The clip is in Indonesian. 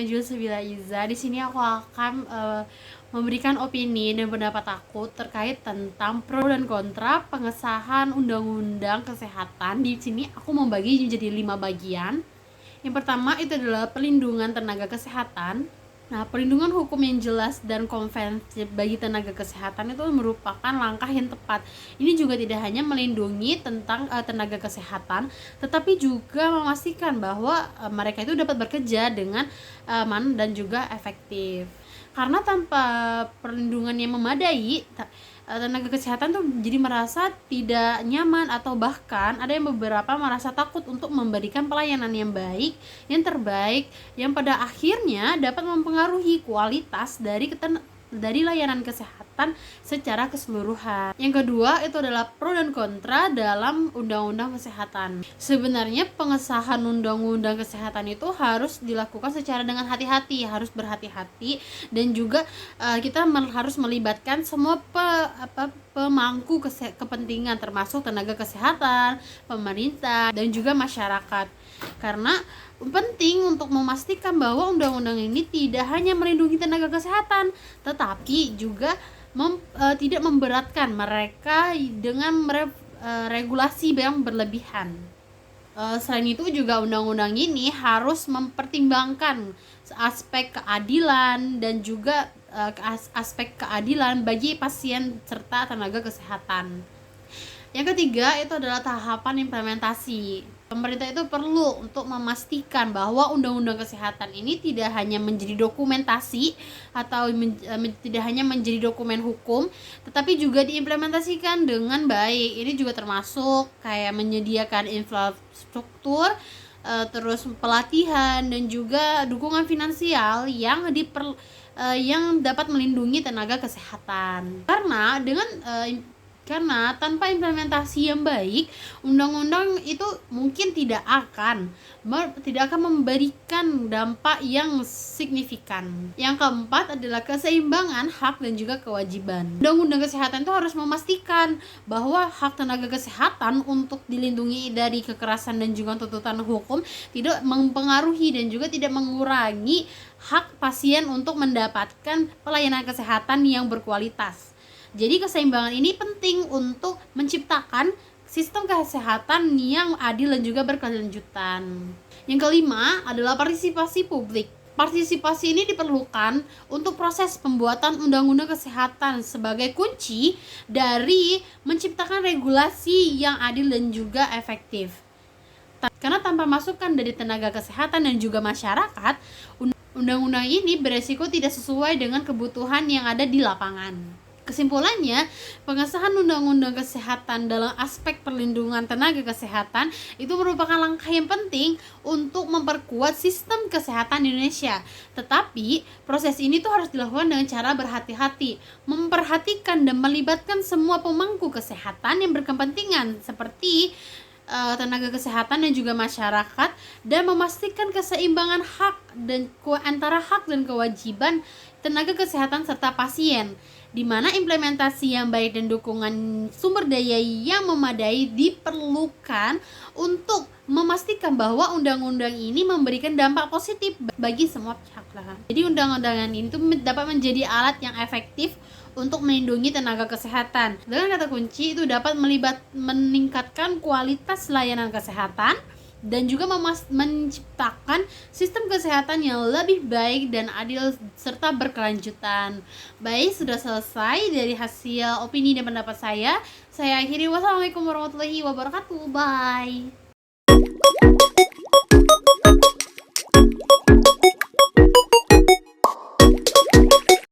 Najwa Sabila Iza. Di sini aku akan memberikan opini dan pendapat aku terkait tentang pro dan kontra pengesahan Undang-Undang Kesehatan. Di sini aku membagi menjadi 5 bagian. Yang pertama itu adalah perlindungan tenaga kesehatan. Nah, perlindungan hukum yang jelas dan konvensif bagi tenaga kesehatan itu merupakan langkah yang tepat. Ini juga tidak hanya melindungi tentang tenaga kesehatan, tetapi juga memastikan bahwa mereka itu dapat bekerja dengan aman dan juga efektif. Karena tanpa perlindungan yang memadai, tenaga kesehatan tuh jadi merasa tidak nyaman atau bahkan ada yang beberapa merasa takut untuk memberikan pelayanan yang baik, yang terbaik, yang pada akhirnya dapat mempengaruhi kualitas dari layanan kesehatan secara keseluruhan. Yang kedua itu adalah pro dan kontra dalam undang-undang kesehatan. Sebenarnya pengesahan undang-undang kesehatan itu harus dilakukan secara dengan hati-hati, harus berhati-hati, dan juga kita harus melibatkan semua pemangku kepentingan termasuk tenaga kesehatan, pemerintah, dan juga masyarakat. Karena penting untuk memastikan bahwa undang-undang ini tidak hanya melindungi tenaga kesehatan, tetapi juga tidak memberatkan mereka dengan regulasi yang berlebihan. Selain itu juga undang-undang ini harus mempertimbangkan aspek keadilan dan juga aspek keadilan bagi pasien serta tenaga kesehatan. Yang ketiga itu adalah tahapan implementasi. Pemerintah itu perlu untuk memastikan bahwa undang-undang kesehatan ini tidak hanya menjadi dokumentasi atau tidak hanya menjadi dokumen hukum, tetapi juga diimplementasikan dengan baik. Ini juga termasuk kayak menyediakan infrastruktur, terus pelatihan dan juga dukungan finansial yang dapat melindungi tenaga kesehatan. Karena tanpa implementasi yang baik, undang-undang itu mungkin tidak akan memberikan dampak yang signifikan. Yang keempat adalah keseimbangan hak dan juga kewajiban. Undang-undang kesehatan itu harus memastikan bahwa hak tenaga kesehatan untuk dilindungi dari kekerasan dan juga tuntutan hukum tidak mempengaruhi dan juga tidak mengurangi hak pasien untuk mendapatkan pelayanan kesehatan yang berkualitas. Jadi keseimbangan ini penting untuk menciptakan sistem kesehatan yang adil dan juga berkelanjutan. Yang kelima adalah partisipasi publik. Partisipasi ini diperlukan untuk proses pembuatan undang-undang kesehatan sebagai kunci dari menciptakan regulasi yang adil dan juga efektif. Karena tanpa masukan dari tenaga kesehatan dan juga masyarakat, undang-undang ini beresiko tidak sesuai dengan kebutuhan yang ada di lapangan. Kesimpulannya, pengesahan undang-undang kesehatan dalam aspek perlindungan tenaga kesehatan itu merupakan langkah yang penting untuk memperkuat sistem kesehatan di Indonesia. Tetapi, proses ini tuh harus dilakukan dengan cara berhati-hati, memperhatikan dan melibatkan semua pemangku kesehatan yang berkepentingan seperti tenaga kesehatan dan juga masyarakat, dan memastikan keseimbangan antara hak dan kewajiban tenaga kesehatan serta pasien, di mana implementasi yang baik dan dukungan sumber daya yang memadai diperlukan untuk memastikan bahwa undang-undang ini memberikan dampak positif bagi semua pihak. Jadi undang-undangan ini dapat menjadi alat yang efektif untuk melindungi tenaga kesehatan. Dengan kata kunci itu dapat meningkatkan kualitas layanan kesehatan dan juga menciptakan sistem kesehatan yang lebih baik dan adil serta berkelanjutan. Baik, sudah selesai dari hasil opini dan pendapat saya. Saya akhiri, wassalamualaikum warahmatullahi wabarakatuh. Bye.